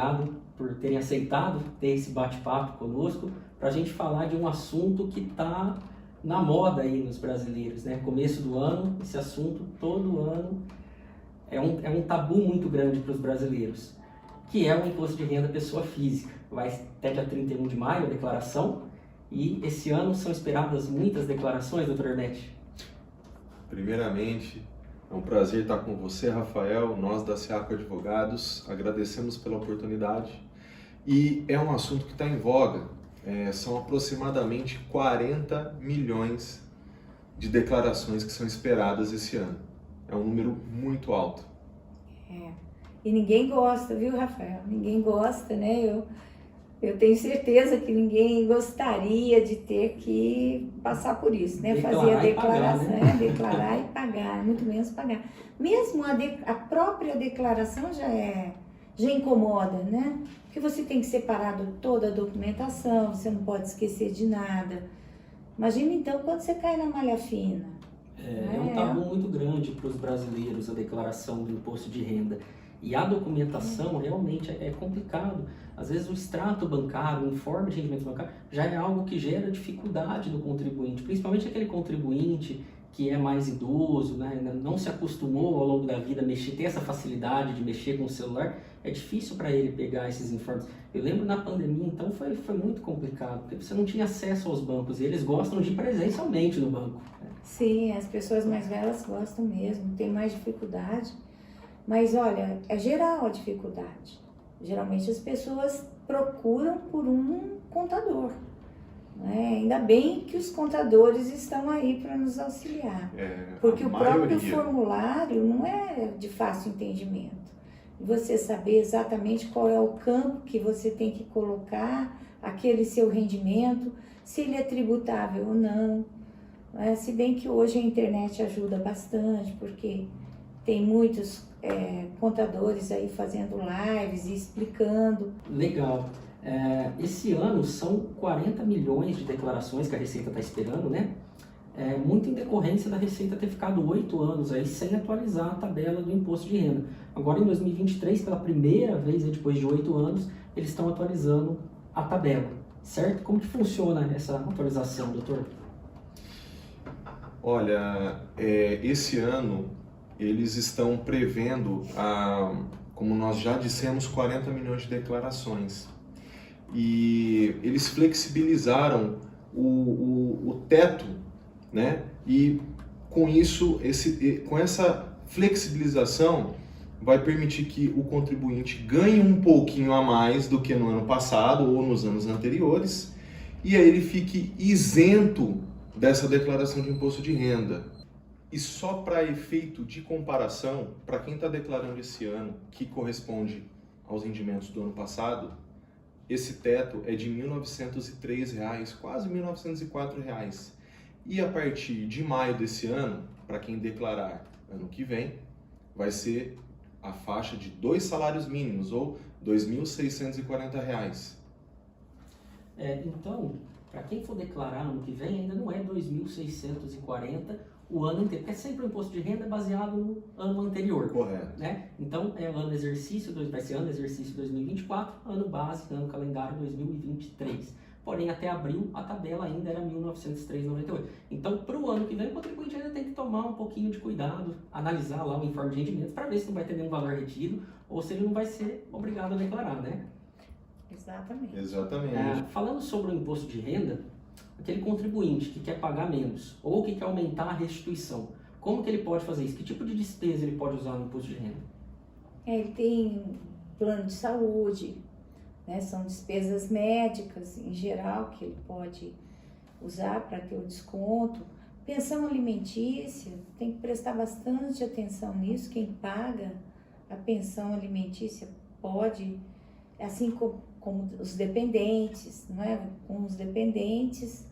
obrigado por terem aceitado ter esse bate-papo conosco para a gente falar de um assunto que está na moda aí nos brasileiros, né? Começo do ano, esse assunto todo ano é um tabu muito grande para os brasileiros, que é o imposto de renda pessoa física. Vai até dia 31 de maio a declaração, e esse ano são esperadas muitas declarações, doutor Ernest? Primeiramente, é um prazer estar com você, Rafael. Nós da SEACO Advogados agradecemos pela oportunidade. E é um assunto que está em voga. São aproximadamente 40 milhões de declarações que são esperadas esse ano. É um número muito alto. E ninguém gosta, viu, Rafael? Ninguém gosta, né? Eu tenho certeza que ninguém gostaria de ter que passar por isso, né? Fazer a declaração, pagar, né? Declarar e pagar, muito menos pagar. Mesmo a própria declaração já incomoda, né? Porque você tem que separar toda a documentação, você não pode esquecer de nada. Imagina então quando você cai na malha fina. É um tabu muito grande para os brasileiros a declaração do imposto de renda. E a documentação realmente é complicado. Às vezes o extrato bancário, o informe de rendimento bancário, já é algo que gera dificuldade no contribuinte, principalmente aquele contribuinte que é mais idoso, né? Não se acostumou ao longo da vida a mexer, ter essa facilidade de mexer com o celular, é difícil para ele pegar esses informes. Eu lembro na pandemia, então, foi muito complicado, porque você não tinha acesso aos bancos, e eles gostam de ir presencialmente no banco. Sim, as pessoas mais velhas gostam mesmo, tem mais dificuldade. Mas olha, é geral a dificuldade. Geralmente as pessoas procuram por um contador. Né? Ainda bem que os contadores estão aí para nos auxiliar. Porque o próprio formulário não é de fácil entendimento. Você saber exatamente qual é o campo que você tem que colocar, aquele seu rendimento, se ele é tributável ou não. Né? Se bem que hoje a internet ajuda bastante, porque tem muitos contadores aí fazendo lives e explicando. Legal. Esse ano são 40 milhões de declarações que a Receita está esperando, né? Muito em decorrência da Receita ter ficado 8 anos aí sem atualizar a tabela do imposto de renda. Agora em 2023, pela primeira vez, depois de 8 anos, eles estão atualizando a tabela, certo? Como que funciona essa atualização, doutor? Olha, esse ano eles estão prevendo, como nós já dissemos, 40 milhões de declarações. E eles flexibilizaram o teto, né? E com isso, com essa flexibilização, vai permitir que o contribuinte ganhe um pouquinho a mais do que no ano passado ou nos anos anteriores, e aí ele fique isento dessa declaração de imposto de renda. E só para efeito de comparação, para quem está declarando esse ano, que corresponde aos rendimentos do ano passado, esse teto é de R$ 1.903, quase R$ 1.904. E a partir de maio desse ano, para quem declarar ano que vem, vai ser a faixa de 2 salários mínimos, ou R$ 2.640. Então, para quem for declarar ano que vem, ainda não é 2.640 o ano inteiro, porque sempre o imposto de renda é baseado no ano anterior. Correto. Né? Então, ano exercício, vai ser ano exercício 2024, ano base, ano calendário 2023. Porém, até abril, a tabela ainda era 1.903,98. Então, para o ano que vem, o contribuinte ainda tem que tomar um pouquinho de cuidado, analisar lá o informe de rendimentos, para ver se não vai ter nenhum valor retido, ou se ele não vai ser obrigado a declarar, né? Exatamente. Falando sobre o imposto de renda, aquele contribuinte que quer pagar menos ou que quer aumentar a restituição, como que ele pode fazer isso? Que tipo de despesa ele pode usar no imposto de renda? Ele tem plano de saúde, né? São despesas médicas em geral que ele pode usar para ter o desconto. Pensão alimentícia, tem que prestar bastante atenção nisso. Quem paga a pensão alimentícia pode, assim como os dependentes, não é? Com os dependentes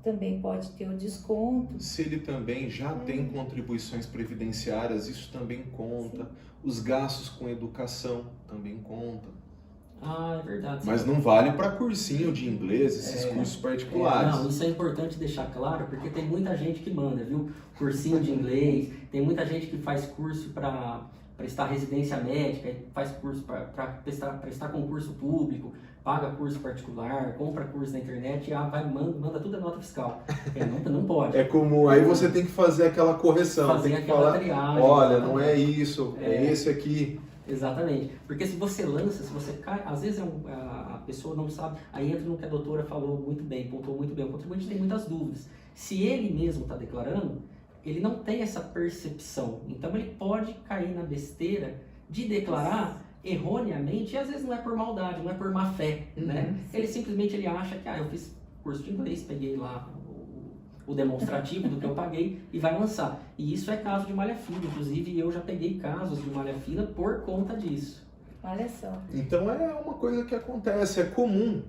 também pode ter o desconto. Se ele também já tem contribuições previdenciárias, isso também conta. Sim. Os gastos com educação também contam. É verdade. Mas não vale para cursinho de inglês, esses cursos particulares. Não, isso é importante deixar claro, porque tem muita gente que manda, viu? Cursinho de inglês, tem muita gente que faz curso para prestar residência médica, faz curso para prestar concurso público, paga curso particular, compra curso na internet e manda tudo a nota fiscal. Não pode. É comum, aí você tem que fazer aquela correção, Fazer tem que aquela falar, triagem, olha, exatamente. não é isso, é esse aqui. Exatamente. Porque se você lança, se você cai, às vezes a pessoa não sabe, aí entra no que a doutora falou muito bem, pontuou muito bem, o contribuinte tem muitas dúvidas. Se ele mesmo está declarando, ele não tem essa percepção. Então ele pode cair na besteira de declarar erroneamente, e às vezes não é por maldade, não é por má fé, né? Ele simplesmente acha que, eu fiz curso de inglês, peguei lá o demonstrativo do que eu paguei e vai lançar. E isso é caso de malha fina, inclusive eu já peguei casos de malha fina por conta disso. Olha só. Então é uma coisa que acontece, é comum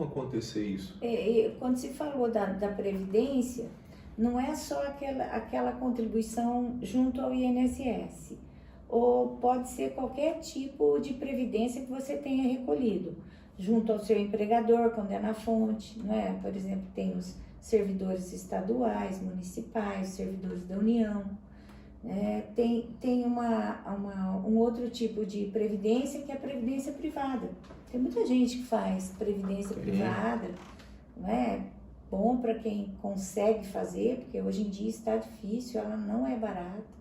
acontecer isso. Quando se falou da Previdência, não é só aquela contribuição junto ao INSS, ou pode ser qualquer tipo de previdência que você tenha recolhido, junto ao seu empregador, quando é na fonte, não é? Por exemplo, tem os servidores estaduais, municipais, servidores da União. Tem um outro tipo de previdência que é a previdência privada. Tem muita gente que faz previdência privada, não é? Bom para quem consegue fazer, porque hoje em dia está difícil, ela não é barata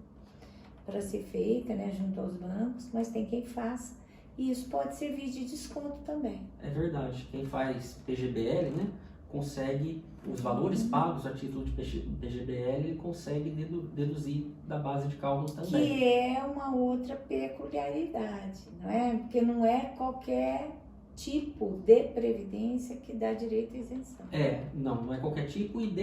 para ser feita, né, junto aos bancos, mas tem quem faça. E isso pode servir de desconto também. É verdade. Quem faz PGBL, né, consegue, os valores pagos a título de PGBL, ele consegue deduzir da base de cálculo também. Que é uma outra peculiaridade, não é? Porque não é qualquer tipo de previdência que dá direito à isenção. Não é qualquer tipo e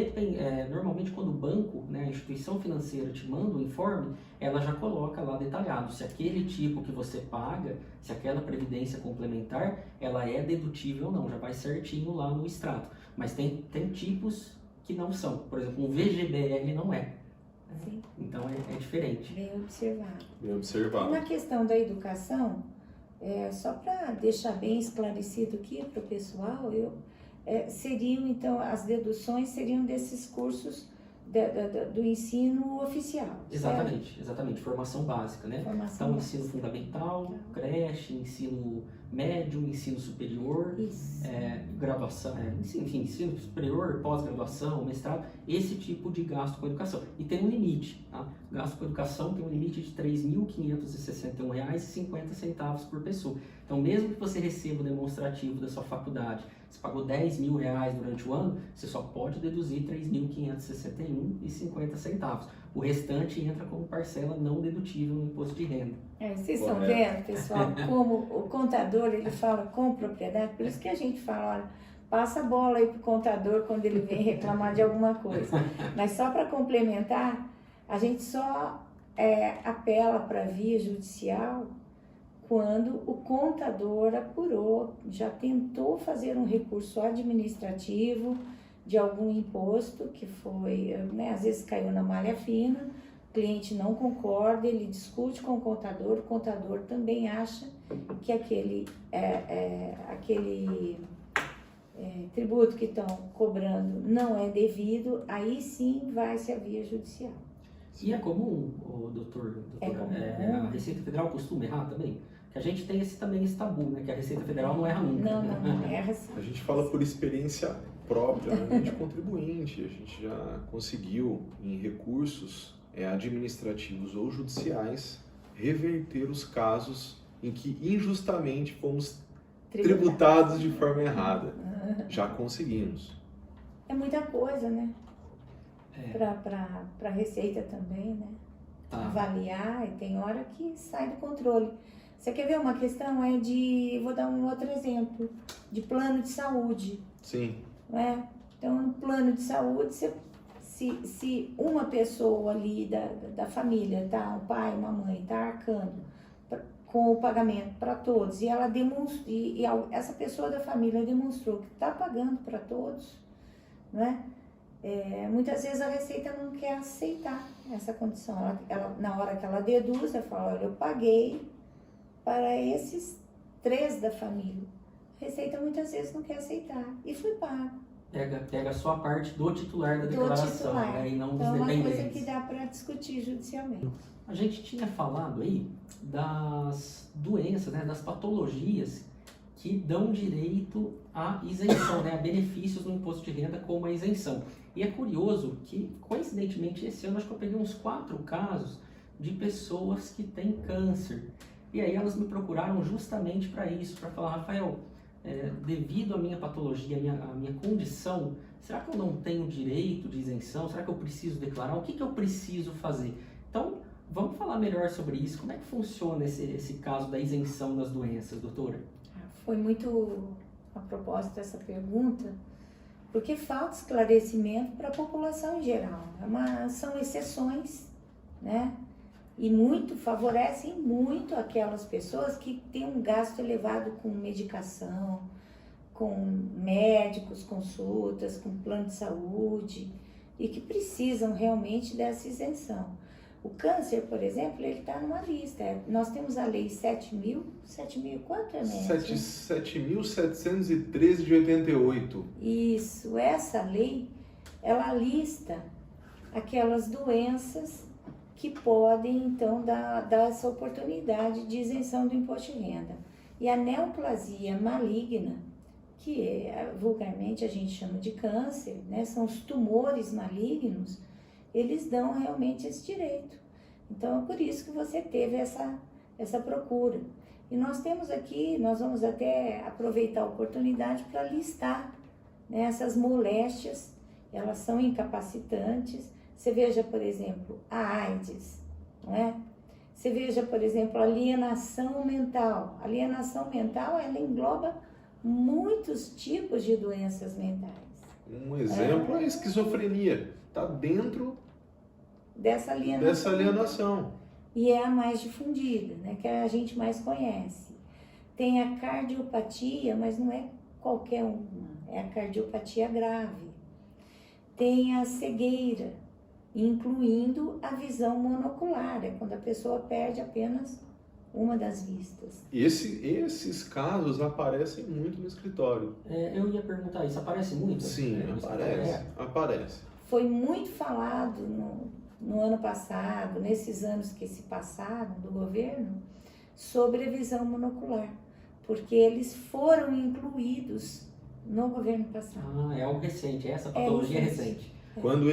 normalmente quando o banco, né, a instituição financeira te manda o informe, ela já coloca lá detalhado se aquele tipo que você paga, se aquela previdência complementar, ela é dedutível ou não, já vai certinho lá no extrato. Mas tem tipos que não são, por exemplo, um VGBL não é. Sim. Então é diferente. Bem observado. Bem observado. E na questão da educação, só para deixar bem esclarecido aqui para o pessoal, seriam então, as deduções seriam desses cursos do ensino oficial. Exatamente, formação básica, né? Formação então, básica. ensino fundamental, creche, ensino médio, ensino superior, graduação, ensino superior, pós-graduação, mestrado, esse tipo de gasto com educação. E tem um limite, tá? Gasto com educação tem um limite de R$ 3.561,50 por pessoa. Então, mesmo que você receba o demonstrativo da sua faculdade, você pagou R$10.000 durante o ano, você só pode deduzir R$ 3.561,50. O restante entra como parcela não dedutível no imposto de renda. Vocês estão vendo, pessoal, como o contador, ele fala com propriedade, por isso que a gente fala, olha, passa a bola aí pro contador quando ele vem reclamar de alguma coisa. Mas só para complementar, a gente só apela para a via judicial quando o contador apurou, já tentou fazer um recurso administrativo de algum imposto que foi, às vezes caiu na malha fina, o cliente não concorda, ele discute com o contador também acha que aquele tributo que estão cobrando não é devido, aí sim vai-se à via judicial. E é comum, doutora, a Receita Federal costuma errar também? Que a gente tem esse tabu, né? Que a Receita Federal não erra nunca. Não erra sim. A gente fala por experiência própria, né? De contribuinte, a gente já conseguiu em recursos administrativos ou judiciais reverter os casos em que injustamente fomos tributados de forma errada. Já conseguimos. É muita coisa, né? Para a Receita também, né? Avaliar, e tem hora que sai do controle. Você quer ver uma questão? Vou dar um outro exemplo, de plano de saúde. Sim. Né? Então, no plano de saúde, se uma pessoa ali da família, um pai, uma mãe, está arcando com o pagamento para todos, e ela essa pessoa da família demonstrou que está pagando para todos, né? Muitas vezes a Receita não quer aceitar essa condição. Ela, na hora que ela deduz, ela fala, olha, eu paguei para esses 3 da família. A Receita muitas vezes não quer aceitar. E foi pago. Pega só a parte do titular da declaração, né, e não dos dependentes. Então é uma coisa dependentes. que dá para discutir judicialmente. A gente tinha falado aí das doenças, né, das patologias que dão direito à isenção, né, a benefícios no imposto de renda como a isenção. E é curioso que, coincidentemente, esse ano acho que eu peguei uns 4 casos de pessoas que têm câncer. E aí elas me procuraram justamente para isso, para falar, Rafael, devido à minha patologia, à minha condição, será que eu não tenho direito de isenção? Será que eu preciso declarar? O que eu preciso fazer? Então, vamos falar melhor sobre isso. Como é que funciona esse caso da isenção das doenças, doutora? Foi muito a propósito dessa pergunta, porque falta esclarecimento para a população em geral. São exceções, né? E favorecem muito aquelas pessoas que têm um gasto elevado com medicação, com médicos, consultas, com plano de saúde e que precisam realmente dessa isenção. O câncer, por exemplo, ele está numa lista. Nós temos a lei 7.000, quanto é mesmo? 7.713 de 88. Isso, essa lei, ela lista aquelas doenças que podem, então, dar essa oportunidade de isenção do imposto de renda. E a neoplasia maligna, que vulgarmente a gente chama de câncer, né? São os tumores malignos, eles dão realmente esse direito. Então, é por isso que você teve essa procura. E nós temos aqui, nós vamos até aproveitar a oportunidade para listar, né, essas moléstias, elas são incapacitantes. Você veja, por exemplo, a AIDS, não é? Você veja, por exemplo, a alienação mental. A alienação mental, ela engloba muitos tipos de doenças mentais. Um exemplo é a esquizofrenia. Está dentro dessa alienação. E é a mais difundida, né? Que a gente mais conhece. Tem a cardiopatia, mas não é qualquer uma. É a cardiopatia grave. Tem a cegueira, incluindo a visão monocular, é quando a pessoa perde apenas uma das vistas. Esses casos aparecem muito no escritório. Eu ia perguntar isso, aparece muito? Sim, aparece. Foi muito falado no ano passado, nesses anos que se passaram do governo, sobre a visão monocular, porque eles foram incluídos no governo passado. É algo recente, essa patologia é recente. Quando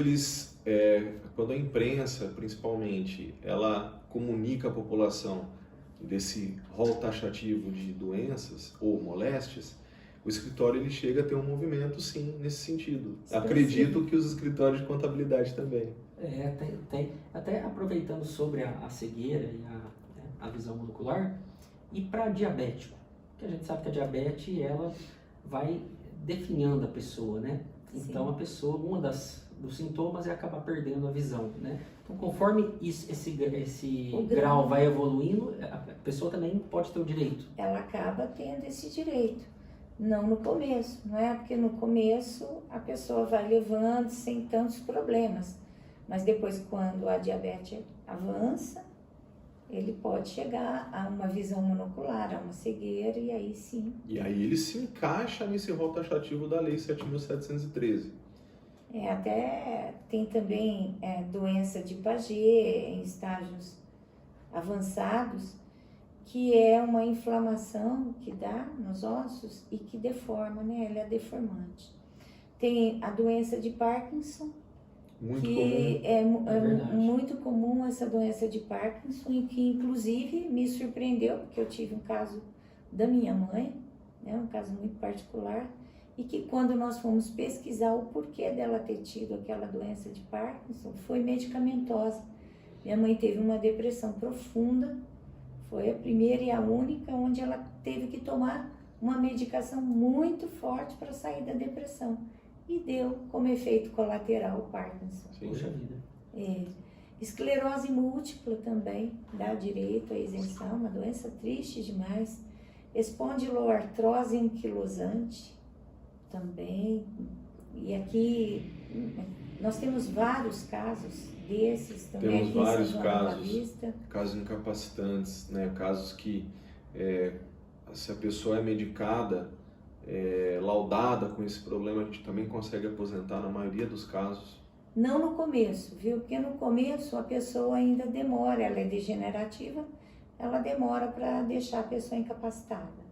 a imprensa, principalmente, ela comunica à população desse rol taxativo de doenças ou moléstias, o escritório ele chega a ter um movimento, sim, nesse sentido. Acredito que os escritórios de contabilidade também. Tem. Até aproveitando sobre a cegueira e a visão monocular, e para diabético, que a gente sabe que a diabetes, ela vai definhando a pessoa, né? Então, a pessoa, dos sintomas é acabar perdendo a visão, né? Então, conforme esse grau vai evoluindo, a pessoa também pode ter o direito. Ela acaba tendo esse direito. Não no começo, não é? Porque no começo a pessoa vai levando sem tantos problemas. Mas depois, quando a diabetes avança, ele pode chegar a uma visão monocular, a uma cegueira, e aí sim. E aí ele se encaixa nesse rol taxativo da Lei 7.713. Até tem também doença de Paget em estágios avançados, que é uma inflamação que dá nos ossos e que deforma, né? Ela é deformante. Tem a doença de Parkinson, muito comum essa doença de Parkinson, e que inclusive me surpreendeu, porque eu tive um caso da minha mãe, né? Um caso muito particular, e que quando nós fomos pesquisar o porquê dela ter tido aquela doença de Parkinson, foi medicamentosa. Minha mãe teve uma depressão profunda, foi a primeira e a única onde ela teve que tomar uma medicação muito forte para sair da depressão. E deu como efeito colateral o Parkinson. Puxa vida. Esclerose múltipla também dá direito à isenção, uma doença triste demais. Espondiloartrose anquilosante também. E aqui nós temos vários casos desses também. Temos vários casos incapacitantes, né? Casos que se a pessoa é medicada, laudada com esse problema, a gente também consegue aposentar na maioria dos casos. Não no começo, viu? Porque no começo a pessoa ainda demora, ela é degenerativa, ela demora para deixar a pessoa incapacitada.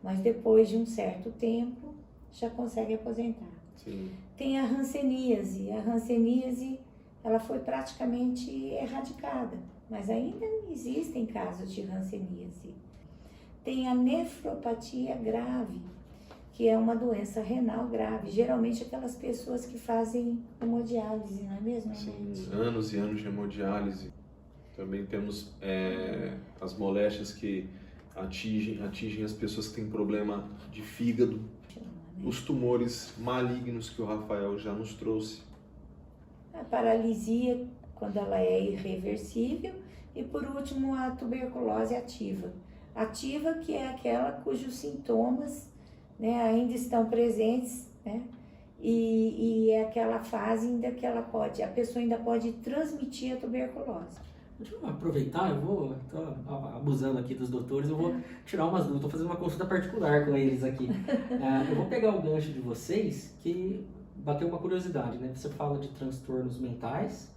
Mas depois de um certo tempo, já consegue aposentar. Sim. Tem a hanseníase. A hanseníase, ela foi praticamente erradicada, mas ainda existem casos de hanseníase. Tem a nefropatia grave, que é uma doença renal grave. Geralmente aquelas pessoas que fazem hemodiálise, não é mesmo? Sim, anos e anos de hemodiálise. Também temos as moléstias que atingem as pessoas que têm problema de fígado, os tumores malignos que o Rafael já nos trouxe. A paralisia, quando ela é irreversível, e por último a tuberculose ativa. Ativa, que é aquela cujos sintomas, né, ainda estão presentes, né, e é aquela fase ainda que a pessoa ainda pode transmitir a tuberculose. Deixa eu aproveitar, tô abusando aqui dos doutores, eu vou tirar umas dúvidas, tô fazendo uma consulta particular com eles aqui. Eu vou pegar o gancho de vocês, que bateu uma curiosidade, né? Você fala de transtornos mentais,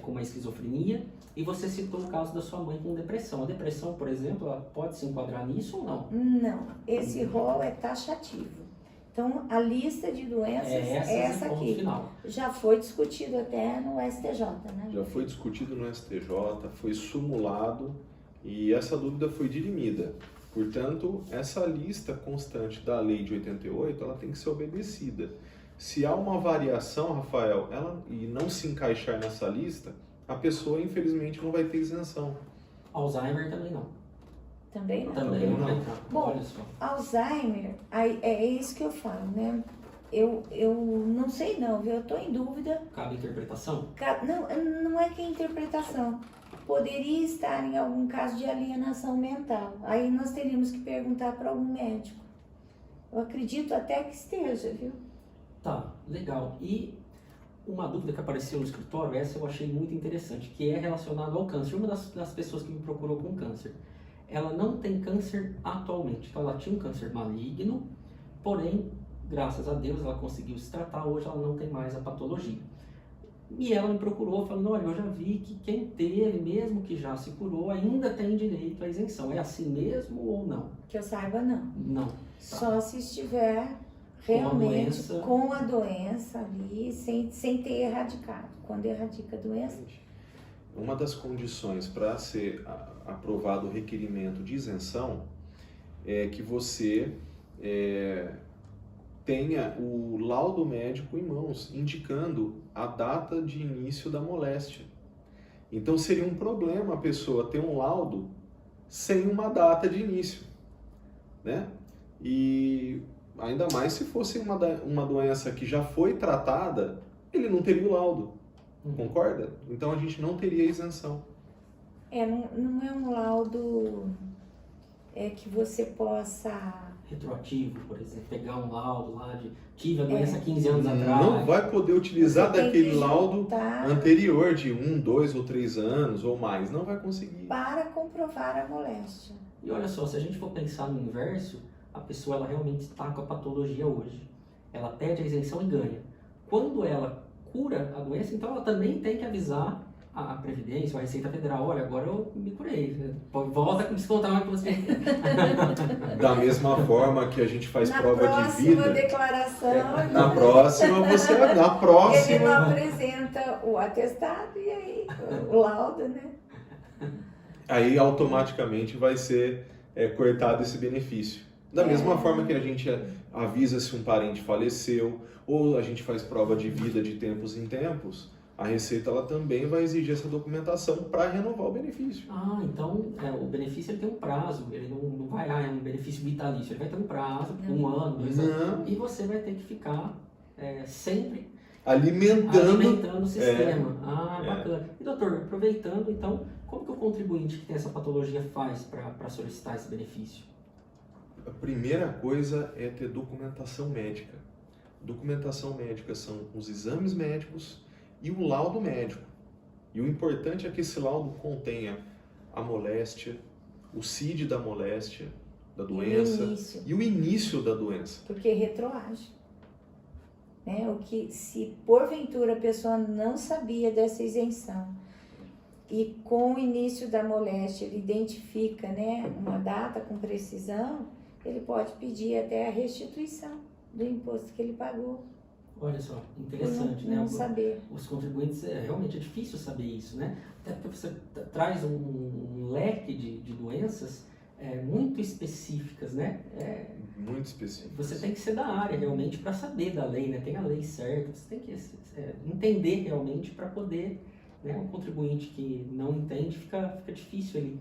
como a esquizofrenia, e você citou o caso da sua mãe com depressão. A depressão, por exemplo, ela pode se enquadrar nisso ou não? Não, esse rol é taxativo. Então, a lista de doenças é essa aqui. Final. Já foi discutido até no STJ, né? Já foi discutido no STJ, foi sumulado e essa dúvida foi dirimida. Portanto, essa lista constante da lei de 88, ela tem que ser obedecida. Se há uma variação, Rafael, e não se encaixar nessa lista, a pessoa, infelizmente, não vai ter isenção. Alzheimer também não. Também não. Também não vai entrar. Bom, olha só. Alzheimer, é isso que eu falo, né? Eu não sei não, viu? Eu estou em dúvida. Cabe interpretação? Não é que é interpretação. Poderia estar em algum caso de alienação mental. Aí nós teríamos que perguntar para algum médico. Eu acredito até que esteja, viu? Tá, legal. E uma dúvida que apareceu no escritório, essa eu achei muito interessante, que é relacionada ao câncer. Uma das pessoas que me procurou com câncer, ela não tem câncer atualmente. Então ela tinha um câncer maligno, porém, graças a Deus, ela conseguiu se tratar. Hoje ela não tem mais a patologia. E ela me procurou falando, olha, eu já vi que quem teve, mesmo que já se curou, ainda tem direito à isenção. É assim mesmo ou não? Que eu saiba, não. Não. Tá. Só se estiver realmente com a doença ali, sem ter erradicado. Quando erradica a doença... Uma das condições para ser aprovado o requerimento de isenção é que você tenha o laudo médico em mãos, indicando a data de início da moléstia. Então seria um problema a pessoa ter um laudo sem uma data de início, né? E ainda mais se fosse uma doença que já foi tratada, ele não teria o laudo, concorda? Então a gente não teria isenção. Não é um laudo que você possa... Retroativo, por exemplo, pegar um laudo lá de tive a doença 15 anos atrás. Não vai poder utilizar daquele laudo juntar anterior de 1, 2 ou 3 anos ou mais. Não vai conseguir. para comprovar a moléstia. E olha só, se a gente for pensar no inverso, a pessoa ela realmente está com a patologia hoje. Ela pede a isenção e ganha. Quando ela cura a doença, então ela também tem que avisar a Previdência, a Receita Federal, olha, agora eu me curei. Volta com descontar mais para você. Da mesma forma que a gente faz prova de vida. Na próxima declaração... Na próxima, na próxima... Ele não apresenta o atestado e aí o laudo, né? Aí automaticamente vai ser cortado esse benefício. Da mesma forma que a gente avisa se um parente faleceu, ou a gente faz prova de vida de tempos em tempos, a Receita ela também vai exigir essa documentação para renovar o benefício. Ah, então o benefício ele tem um prazo, ele não vai, é um benefício vitalício, ele vai ter um prazo, 1 ano, 2 anos, e você vai ter que ficar sempre alimentando o sistema. Bacana. E doutor, aproveitando então, como que o contribuinte que tem essa patologia faz para solicitar esse benefício? A primeira coisa é ter documentação médica. Documentação médica são os exames médicos e o laudo médico. E o importante é que esse laudo contenha a moléstia, o CID da moléstia, da doença e o início da doença. Porque retroage. né? O que, se porventura a pessoa não sabia dessa isenção e com o início da moléstia ele identifica, né, uma data com precisão, ele pode pedir até a restituição do imposto que ele pagou. Olha só, interessante, né? Não saber. Os contribuintes, realmente é difícil saber isso, né? Até porque você traz um leque de doenças muito específicas, né? Muito específico. Você tem que ser da área realmente para saber da lei, né? Tem a lei certa, você tem que entender realmente para poder, né? Um contribuinte que não entende, fica difícil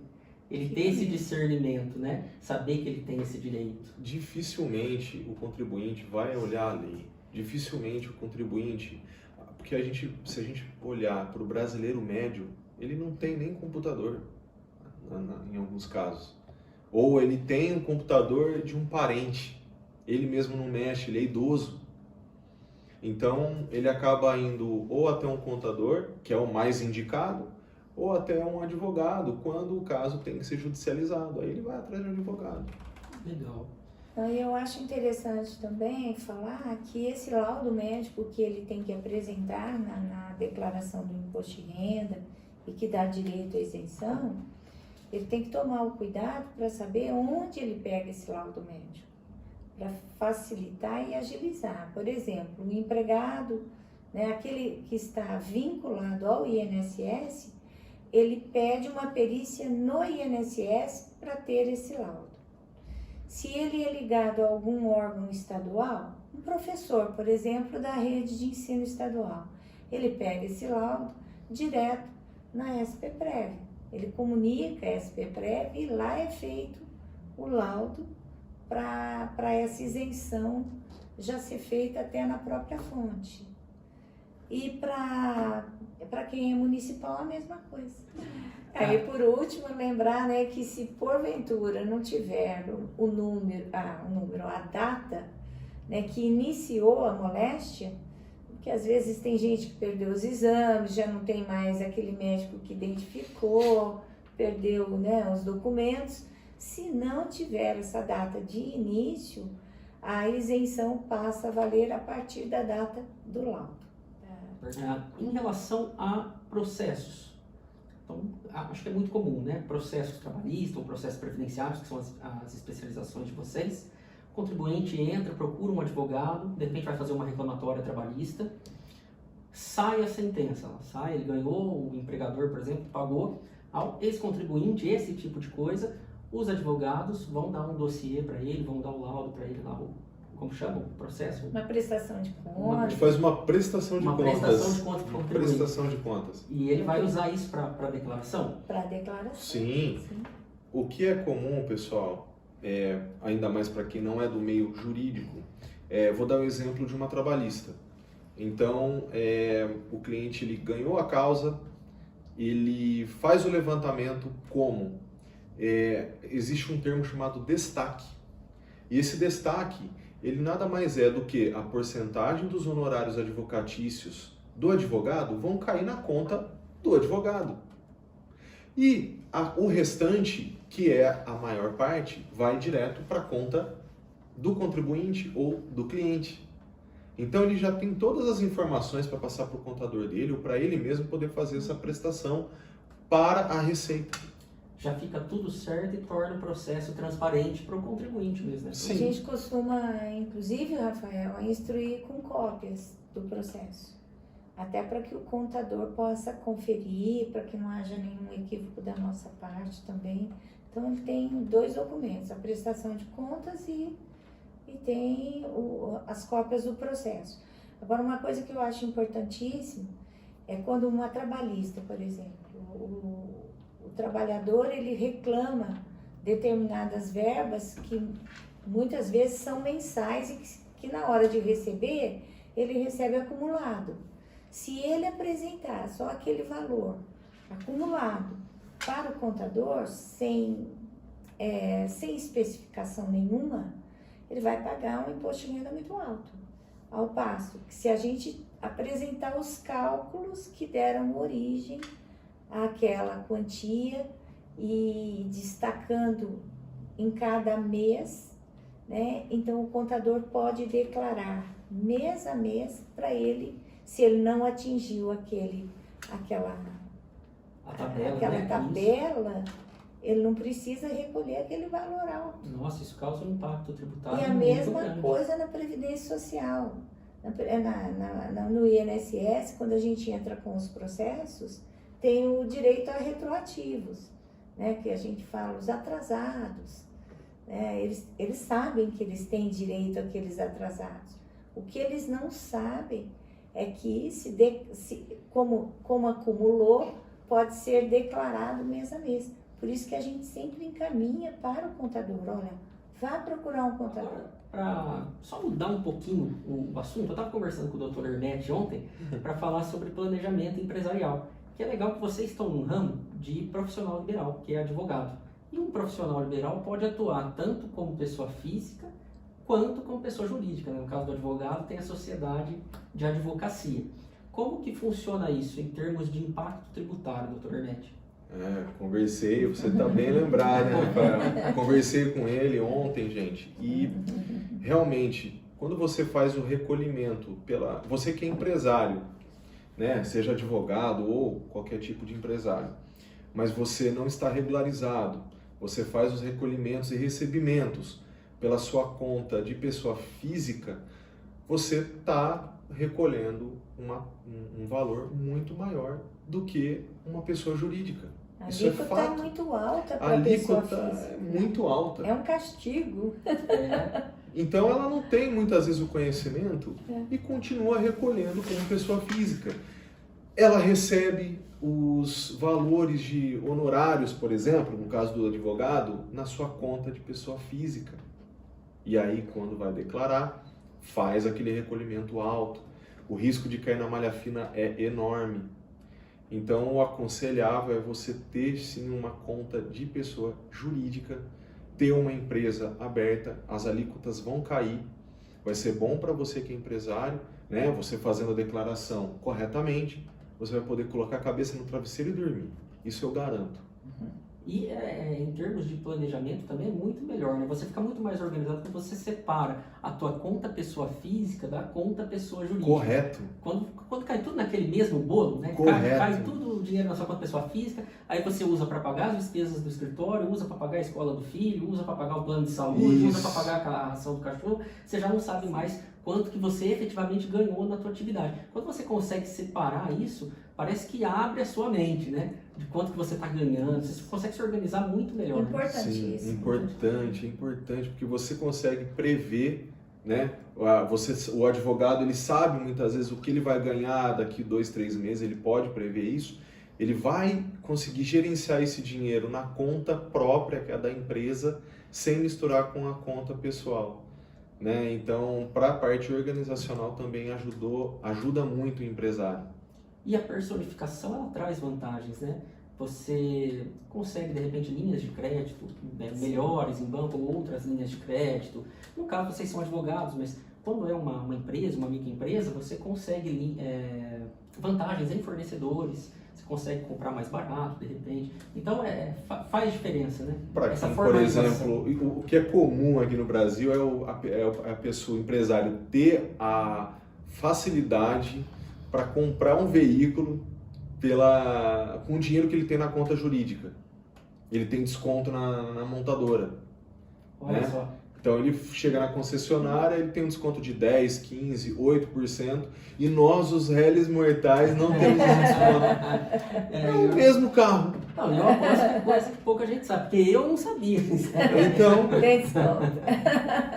ele ter esse discernimento, né? Saber que ele tem esse direito. Dificilmente o contribuinte vai olhar a lei. Dificilmente o contribuinte, porque se a gente olhar para o brasileiro médio, ele não tem nem computador, em alguns casos. Ou ele tem um computador de um parente, ele mesmo não mexe, ele é idoso. Então ele acaba indo ou até um contador, que é o mais indicado, ou até um advogado, quando o caso tem que ser judicializado. Aí ele vai atrás de um advogado. Legal. Eu acho interessante também falar que esse laudo médico que ele tem que apresentar na declaração do imposto de renda e que dá direito à isenção, ele tem que tomar o cuidado para saber onde ele pega esse laudo médico, para facilitar e agilizar. Por exemplo, o empregado, né, aquele que está vinculado ao INSS, ele pede uma perícia no INSS para ter esse laudo. Se ele é ligado a algum órgão estadual, um professor, por exemplo, da rede de ensino estadual, ele pega esse laudo direto na SPPrev. Ele comunica a SPPrev e lá é feito o laudo para essa isenção já ser feita até na própria fonte. E para quem é municipal, a mesma coisa. Aí, por último, lembrar, né, que se porventura não tiver a data, né, que iniciou a moléstia, porque às vezes tem gente que perdeu os exames, já não tem mais aquele médico que identificou, perdeu, né, os documentos. Se não tiver essa data de início, a isenção passa a valer a partir da data do laudo. Em relação a processos, então, acho que é muito comum, né? Processos trabalhistas ou processos previdenciários, que são as especializações de vocês. O contribuinte entra, procura um advogado, de repente vai fazer uma reclamatória trabalhista, sai a sentença, ele ganhou, o empregador, por exemplo, pagou ao ex-contribuinte esse tipo de coisa, os advogados vão dar um dossiê para ele, vão dar o laudo para ele lá, como chama o processo? Uma prestação de A contas. gente faz uma prestação de contas. Prestação de contas para o contribuinte. Prestação de contas. E ele vai usar isso para a declaração? Para a declaração. Sim. O que é comum, pessoal, ainda mais para quem não é do meio jurídico, vou dar um exemplo de uma trabalhista. Então, o cliente ele ganhou a causa, ele faz o levantamento como? Existe um termo chamado destaque. E esse destaque, ele nada mais é do que a porcentagem dos honorários advocatícios do advogado vão cair na conta do advogado. E o restante, que é a maior parte, vai direto para a conta do contribuinte ou do cliente. Então ele já tem todas as informações para passar para o contador dele ou para ele mesmo poder fazer essa prestação para a Receita. Já fica tudo certo e torna o processo transparente para o contribuinte mesmo, né? Sim. A gente costuma, inclusive, Rafael, instruir com cópias do processo. Até para que o contador possa conferir, para que não haja nenhum equívoco da nossa parte também. Então, ele tem 2 documentos, a prestação de contas e tem as cópias do processo. Agora, uma coisa que eu acho importantíssima é quando uma trabalhista, por exemplo, o trabalhador ele reclama determinadas verbas que muitas vezes são mensais e que na hora de receber, ele recebe acumulado. Se ele apresentar só aquele valor acumulado para o contador, sem especificação nenhuma, ele vai pagar um imposto de renda muito alto. Ao passo que se a gente apresentar os cálculos que deram origem àquela quantia e destacando em cada mês, né? Então o contador pode declarar mês a mês para ele, se ele não atingiu aquela tabela, ele não precisa recolher aquele valor alto. Nossa, isso causa um impacto tributário E a muito mesma grande. coisa na Previdência Social. No INSS, quando a gente entra com os processos, tem o direito a retroativos, né? Que a gente fala, os atrasados. Né? Eles sabem que eles têm direito àqueles atrasados. O que eles não sabem é que, como acumulou, pode ser declarado mês a mês. Por isso que a gente sempre encaminha para o contador. Olha, vá procurar um contador. Para só mudar um pouquinho o assunto, eu estava conversando com o Dr. Hermetti ontem para falar sobre planejamento empresarial, que é legal que vocês estão num ramo de profissional liberal, que é advogado. E um profissional liberal pode atuar tanto como pessoa física quanto como pessoa jurídica. Né? No caso do advogado, tem a sociedade de advocacia. Como que funciona isso em termos de impacto tributário, Dr. Hermetti? Conversei, você está bem lembrado, né? Conversei com ele ontem, gente, e realmente, quando você faz o recolhimento, você que é empresário, né? Seja advogado ou qualquer tipo de empresário, mas você não está regularizado, você faz os recolhimentos e recebimentos pela sua conta de pessoa física, você está recolhendo um valor muito maior do que uma pessoa jurídica. A Isso é alíquota fato. É muito alta A para a pessoa alíquota física. é muito alta. É um castigo. Então ela não tem muitas vezes o conhecimento e continua recolhendo como pessoa física. Ela recebe os valores de honorários, por exemplo, no caso do advogado, na sua conta de pessoa física. E aí, quando vai declarar, faz aquele recolhimento alto. O risco de cair na malha fina é enorme. Então, o aconselhável é você ter sim uma conta de pessoa jurídica, ter uma empresa aberta, as alíquotas vão cair, vai ser bom para você que é empresário, né? Você fazendo a declaração corretamente, você vai poder colocar a cabeça no travesseiro e dormir. Isso eu garanto. E em termos de planejamento também é muito melhor, né? Você fica muito mais organizado quando você separa a tua conta pessoa física da conta pessoa jurídica. Correto. Quando cai tudo naquele mesmo bolo, né? Correto. Cai tudo o dinheiro na sua conta pessoa física, aí você usa para pagar as despesas do escritório, usa para pagar a escola do filho, usa para pagar o plano de saúde, usa para pagar a ração do cachorro, você já não sabe mais quanto que você efetivamente ganhou na tua atividade. Quando você consegue separar isso, parece que abre a sua mente, né? De quanto que você está ganhando, você consegue se organizar muito melhor. Importantíssimo. Sim, importante, porque você consegue prever, né? O advogado, ele sabe muitas vezes o que ele vai ganhar daqui 2, 3 meses, ele pode prever isso, ele vai conseguir gerenciar esse dinheiro na conta própria, que é da empresa, sem misturar com a conta pessoal. Né? Então, para a parte organizacional também ajuda muito o empresário. E a personificação, ela traz vantagens, né? Você consegue, de repente, linhas de crédito melhores em banco ou outras linhas de crédito. No caso, vocês são advogados, mas quando é uma empresa, uma microempresa, você consegue vantagens em fornecedores, você consegue comprar mais barato, de repente. Então, faz diferença, né? Para quem, por exemplo, o que é comum aqui no Brasil é a pessoa, o empresário, ter a facilidade para comprar um veículo com o dinheiro que ele tem na conta jurídica. Ele tem desconto na montadora. Olha né? só. Então ele chega na concessionária, ele tem um desconto de 10, 15, 8%, e nós, os réis mortais, não temos esse desconto. É o mesmo carro. Não, eu aposto que coisa que pouca gente sabe, porque eu não sabia. Então, Tem desconto.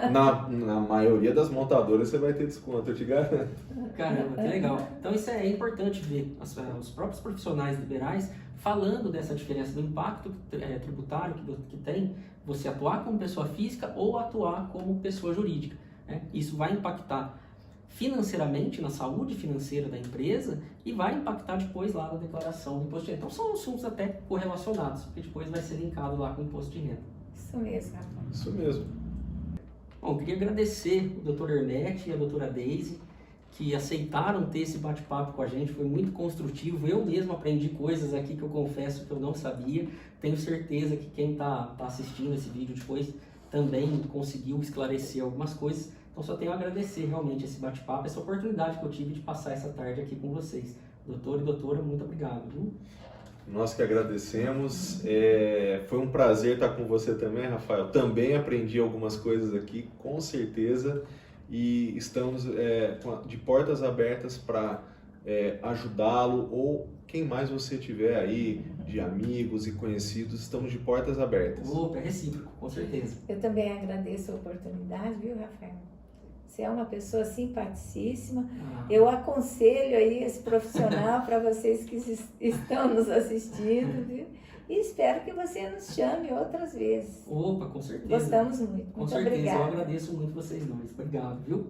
na maioria das montadoras você vai ter desconto, eu te garanto. Caramba, que legal. Então isso é importante ver os próprios profissionais liberais falando dessa diferença do impacto tributário que tem você atuar como pessoa física ou atuar como pessoa jurídica. Né? Isso vai impactar financeiramente na saúde financeira da empresa e vai impactar depois lá na declaração do imposto de renda. Então são assuntos até correlacionados, que depois vai ser linkado lá com o imposto de renda. Isso mesmo, Rafa. Isso mesmo. Bom, eu queria agradecer o Dr. Hermetti e a doutora Deise, que aceitaram ter esse bate-papo com a gente, foi muito construtivo. Eu mesmo aprendi coisas aqui que eu confesso que eu não sabia. Tenho certeza que quem está assistindo esse vídeo depois também conseguiu esclarecer algumas coisas. Então só tenho a agradecer realmente esse bate-papo, essa oportunidade que eu tive de passar essa tarde aqui com vocês. Doutor e doutora, muito obrigado, viu? Nós que agradecemos. Foi um prazer estar com você também, Rafael. Também aprendi algumas coisas aqui, com certeza. E estamos de portas abertas para ajudá-lo, ou quem mais você tiver aí, de amigos e conhecidos, estamos de portas abertas. Opa, é recíproco, com certeza. Eu também agradeço a oportunidade, viu, Rafael? Você é uma pessoa simpaticíssima. Eu aconselho aí esse profissional para vocês que estão nos assistindo, viu? E espero que você nos chame outras vezes. Opa, com certeza. Gostamos muito. Com Muito certeza, obrigada. eu agradeço muito vocês dois. Obrigado, viu?